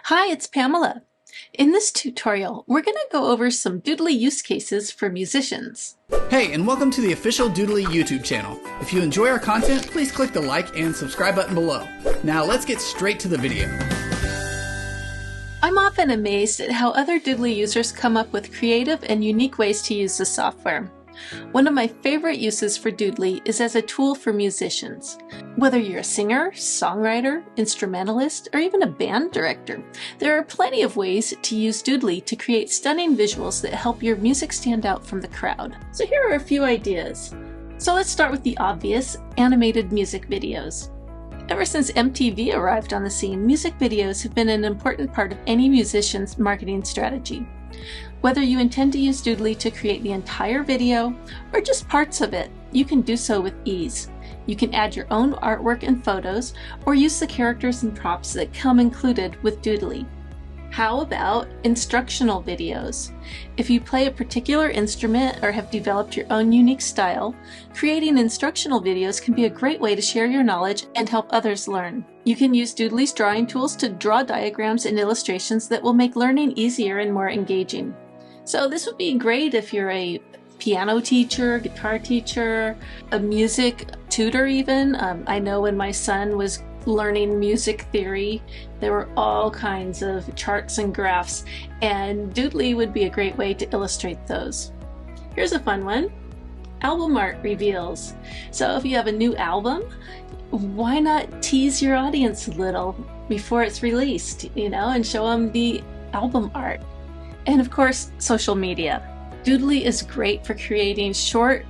Hi, it's Pamela. In this tutorial, we're going to go over some Doodly use cases for musicians. Hey, and welcome to the official Doodly YouTube channel. If you enjoy our content, please click the like and subscribe button below. Now let's get straight to the video. I'm often amazed at how other Doodly users come up with creative and unique ways to use the software. One of my favorite uses for Doodly is as a tool for musicians. Whether you're a singer, songwriter, instrumentalist, or even a band director, there are plenty of ways to use Doodly to create stunning visuals that help your music stand out from the crowd. So here are a few ideas. So let's start with the obvious, animated music videos. Ever since MTV arrived on the scene, music videos have been an important part of any musician's marketing strategy. Whether you intend to use Doodly to create the entire video or just parts of it, you can do so with ease. You can add your own artwork and photos or use the characters and props that come included with Doodly. How about instructional videos? If you play a particular instrument or have developed your own unique style, creating instructional videos can be a great way to share your knowledge and help others learn. You can use Doodly's drawing tools to draw diagrams and illustrations that will make learning easier and more engaging. So this would be great if you're a piano teacher, guitar teacher, a music tutor even. I know when my son was learning music theory, there were all kinds of charts and graphs, and Doodly would be a great way to illustrate those. Here's a fun one. Album art reveals. So if you have a new album, why not tease your audience a little before it's released, and show them the album art. And of course, social media. Doodly is great for creating short,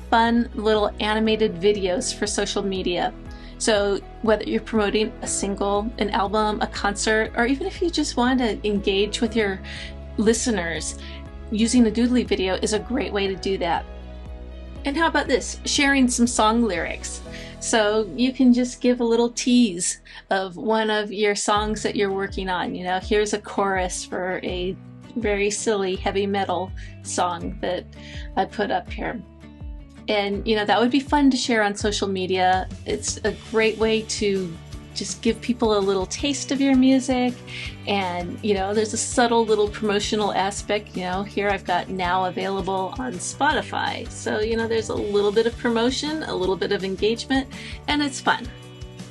fun little animated videos for social media. So whether you're promoting a single, an album, a concert, or even if you just want to engage with your listeners, using a Doodly video is a great way to do that. And how about this? Sharing some song lyrics. So you can just give a little tease of one of your songs that you're working on. Here's a chorus for a very silly heavy metal song that I put up here. And that would be fun to share on social media. It's a great way to just give people a little taste of your music, and there's a subtle little promotional aspect. Here I've got now available on Spotify, so there's a little bit of promotion, a little bit of engagement, and it's fun.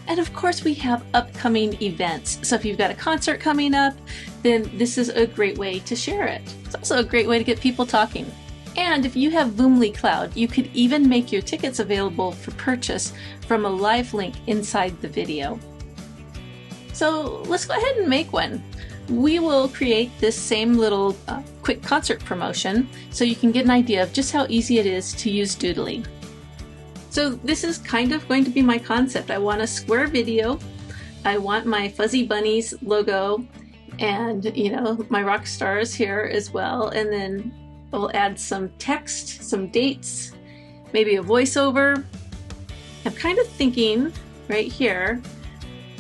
And of course we have upcoming events, so if you've got a concert coming up, then this is a great way to share it. It's also a great way to get people talking. And if you have Doodly Cloud, you could even make your tickets available for purchase from a live link inside the video. So let's go ahead and make one. We will create this same little quick concert promotion so you can get an idea of just how easy it is to use Doodly. So this is kind of going to be my concept. I want a square video. I want my Fuzzy Bunnies logo and my rock stars here as well, and then we'll add some text, some dates, maybe a voiceover. I'm kind of thinking right here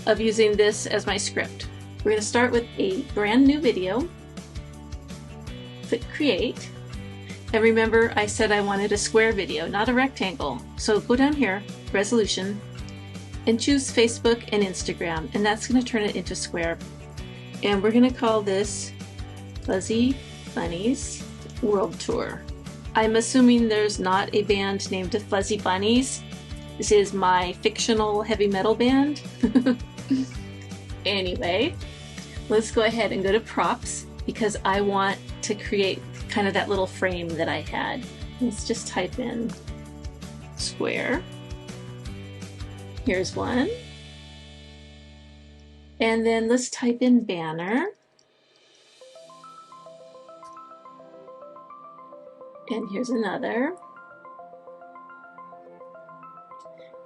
of using this as my script. We're going to start with a brand new video. Click create. And remember, I said I wanted a square video, not a rectangle. So go down here, resolution, and choose Facebook and Instagram, and that's going to turn it into square. And we're going to call this Fuzzy Bunnies World Tour. I'm assuming there's not a band named the Fuzzy Bunnies. This is my fictional heavy metal band. Anyway, let's go ahead and go to props because I want to create kind of that little frame that I had. Let's just type in square. Here's one. And then let's type in banner. And here's another.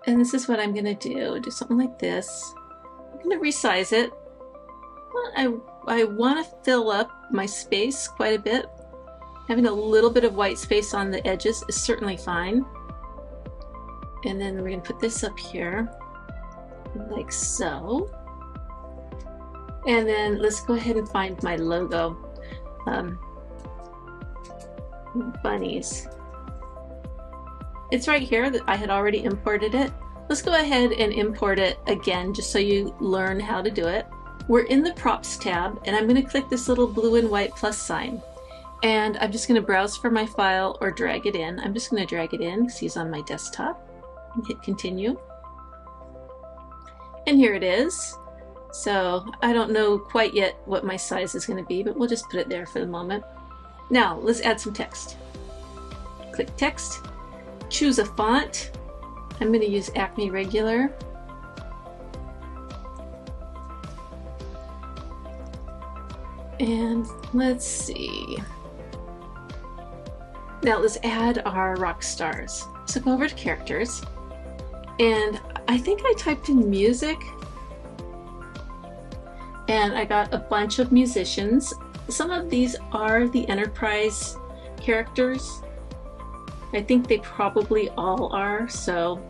And this is what I'm going to do something like this. I'm going to resize it. I want to fill up my space quite a bit. Having a little bit of white space on the edges is certainly fine. And then we're going to put this up here, like so. And then let's go ahead and find my logo. Bunnies. It's right here that I had already imported it. Let's go ahead and import it again just so you learn how to do it. We're in the props tab, and I'm going to click this little blue and white plus sign. And I'm just going to browse for my file or drag it in. I'm just going to drag it in because he's on my desktop. And hit continue. And here it is. So I don't know quite yet what my size is going to be, but we'll just put it there for the moment. Now let's add some text. Click text, choose a font. I'm going to use Acme Regular. And let's see. Now let's add our rock stars. So go over to characters, and I think I typed in music, and I got a bunch of musicians. Some of these are the enterprise characters. I think they probably all are. So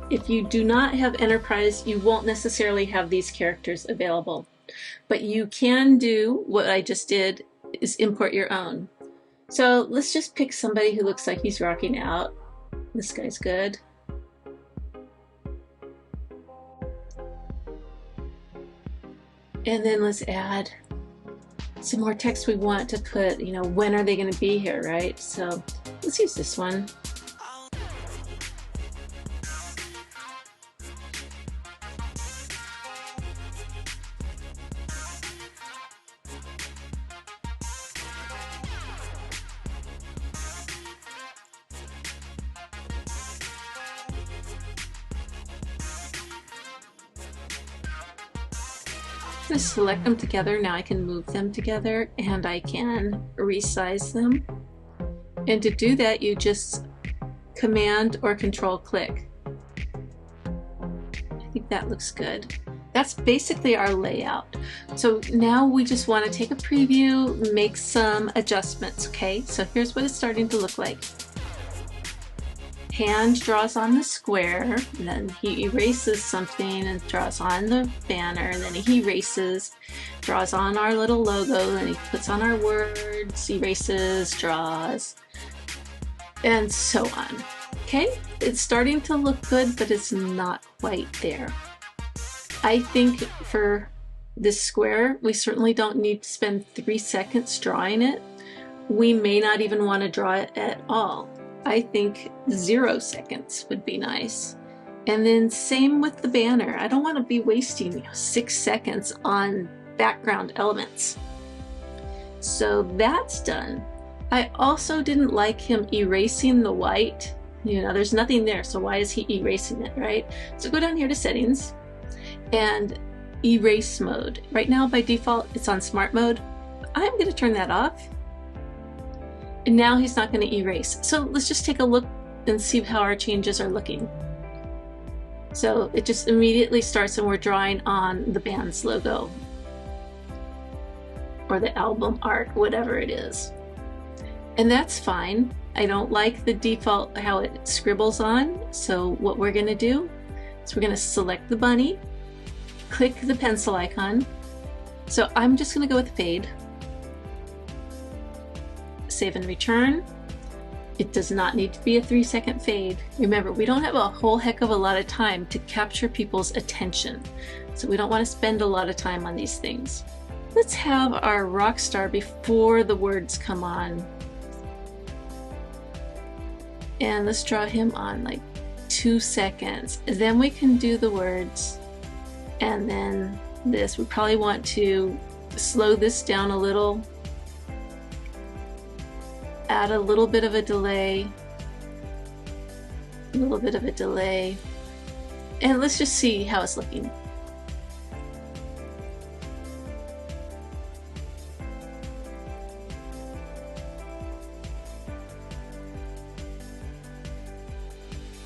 if you do not have enterprise, you won't necessarily have these characters available. But you can do what I just did, is import your own. So let's just pick somebody who looks like he's rocking out. This guy's good. And then let's add some more text. We want to put, you know, when are they going to be here, right? So let's use this one. Just select them together. Now I can move them together and I can resize them. And to do that, you just Command or Control click. I think that looks good. That's basically our layout. So now we just want to take a preview, make some adjustments, okay? So here's what it's starting to look like. Hand draws on the square, and then he erases something and draws on the banner, and then he erases, draws on our little logo, and he puts on our words, erases, draws, and so on. Okay, it's starting to look good, but it's not quite there. I think for this square, we certainly don't need to spend 3 seconds drawing it. We may not even want to draw it at all. I think 0 seconds would be nice. And then same with the banner. I don't want to be wasting 6 seconds on background elements. So that's done. I also didn't like him erasing the white. You know, there's nothing there, so why is he erasing it, right? So go down here to settings and erase mode. Right now by default it's on smart mode. I'm going to turn that off. And now he's not going to erase. So let's just take a look and see how our changes are looking. So it just immediately starts and we're drawing on the band's logo or the album art, whatever it is. And that's fine. I don't like the default how it scribbles on. So what we're going to do is we're going to select the bunny, click the pencil icon. So I'm just going to go with fade. Save and return. It does not need to be a 3-second fade. Remember, we don't have a whole heck of a lot of time to capture people's attention, so we don't want to spend a lot of time on these things. Let's have our rock star before the words come on, and let's draw him on like 2 seconds. Then we can do the words, and then this. We probably want to slow this down a little, add a little bit of a delay, and let's just see how it's looking.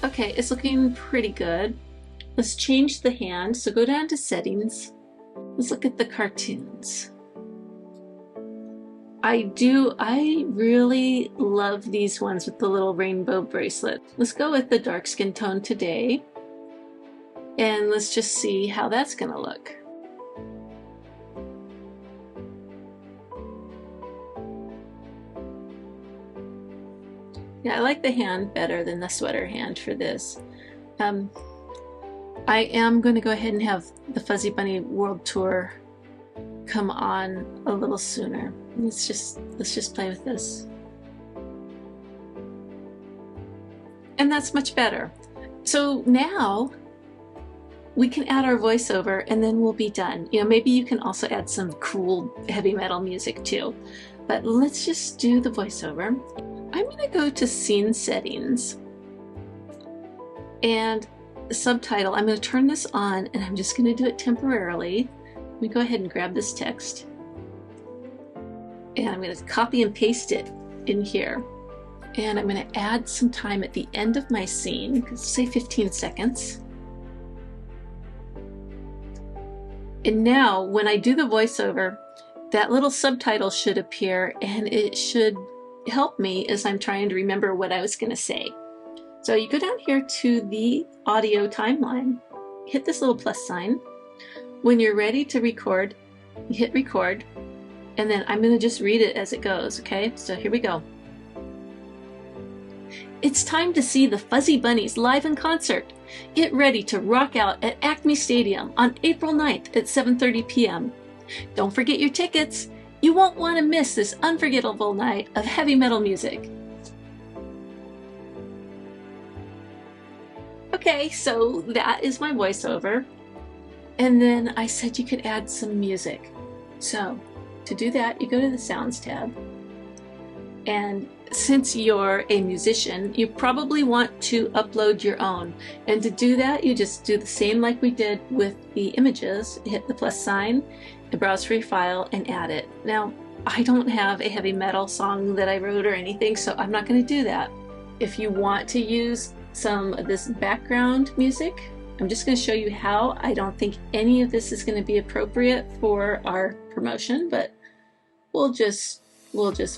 Okay, it's looking pretty good. Let's change the hand. So go down to settings. Let's look at the cartoons. I really love these ones with the little rainbow bracelet. Let's go with the dark skin tone today. And let's just see how that's gonna look. Yeah, I like the hand better than the sweater hand for this. I am going to go ahead and have the Fuzzy Bunny World Tour come on a little sooner. Let's just play with this. And that's much better. So now we can add our voiceover and then we'll be done. You know, maybe you can also add some cool heavy metal music too. But let's just do the voiceover. I'm going to go to Scene Settings and Subtitle. I'm going to turn this on and I'm just going to do it temporarily. Let me go ahead and grab this text. And I'm going to copy and paste it in here. And I'm going to add some time at the end of my scene, say 15 seconds. And now when I do the voiceover, that little subtitle should appear and it should help me as I'm trying to remember what I was going to say. So you go down here to the audio timeline, hit this little plus sign. When you're ready to record, you hit record, and then I'm going to just read it as it goes, okay? So here we go. It's time to see the Fuzzy Bunnies live in concert. Get ready to rock out at Acme Stadium on April 9th at 7:30 p.m. Don't forget your tickets. You won't want to miss this unforgettable night of heavy metal music. Okay, so that is my voiceover. And then I said you could add some music. So to do that, you go to the Sounds tab. And since you're a musician, you probably want to upload your own. And to do that, you just do the same like we did with the images. Hit the plus sign, and browse for your file, and add it. Now, I don't have a heavy metal song that I wrote or anything, so I'm not going to do that. If you want to use some of this background music, I'm just going to show you how. I don't think any of this is going to be appropriate for our promotion, but we'll just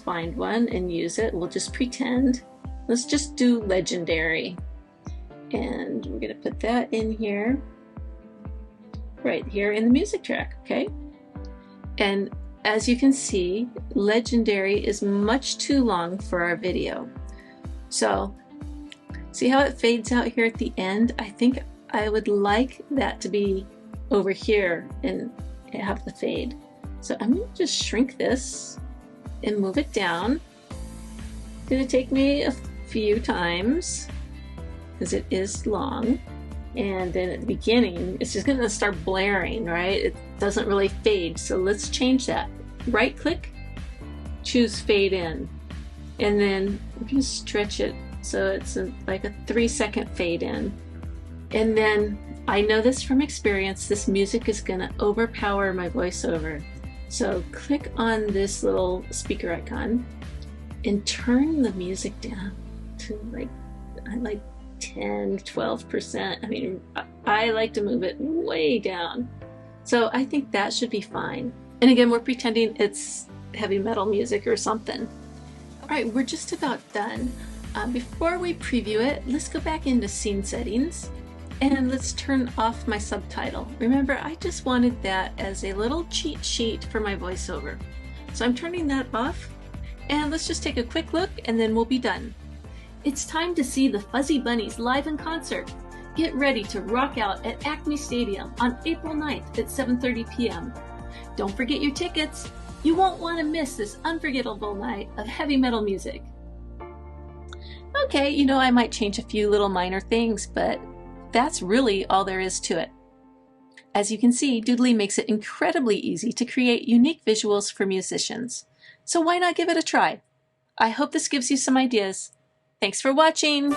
find one and use it. We'll just pretend. Let's just do Legendary. And we're going to put that in here, right here in the music track, okay? And as you can see, Legendary is much too long for our video. So, see how it fades out here at the end? I think I would like that to be over here and have the fade. So I'm going to just shrink this and move it down. It's going to take me a few times because it is long. And then at the beginning, it's just going to start blaring, right? It doesn't really fade. So let's change that. Right click, choose fade in. And then we can stretch it so it's like a 3-second fade in. And then I know this from experience, this music is going to overpower my voiceover. So click on this little speaker icon and turn the music down to like 10-12%. I mean, I like to move it way down. So I think that should be fine. And again, we're pretending it's heavy metal music or something. All right, we're just about done. Before we preview it, let's go back into Scene Settings and let's turn off my subtitle. Remember, I just wanted that as a little cheat sheet for my voiceover. So I'm turning that off, and let's just take a quick look and then we'll be done. It's time to see the Fuzzy Bunnies live in concert. Get ready to rock out at Acme Stadium on April 9th at 7:30 p.m. Don't forget your tickets. You won't want to miss this unforgettable night of heavy metal music. Okay, you know, I might change a few little minor things, but that's really all there is to it. As you can see, Doodly makes it incredibly easy to create unique visuals for musicians. So why not give it a try? I hope this gives you some ideas. Thanks for watching!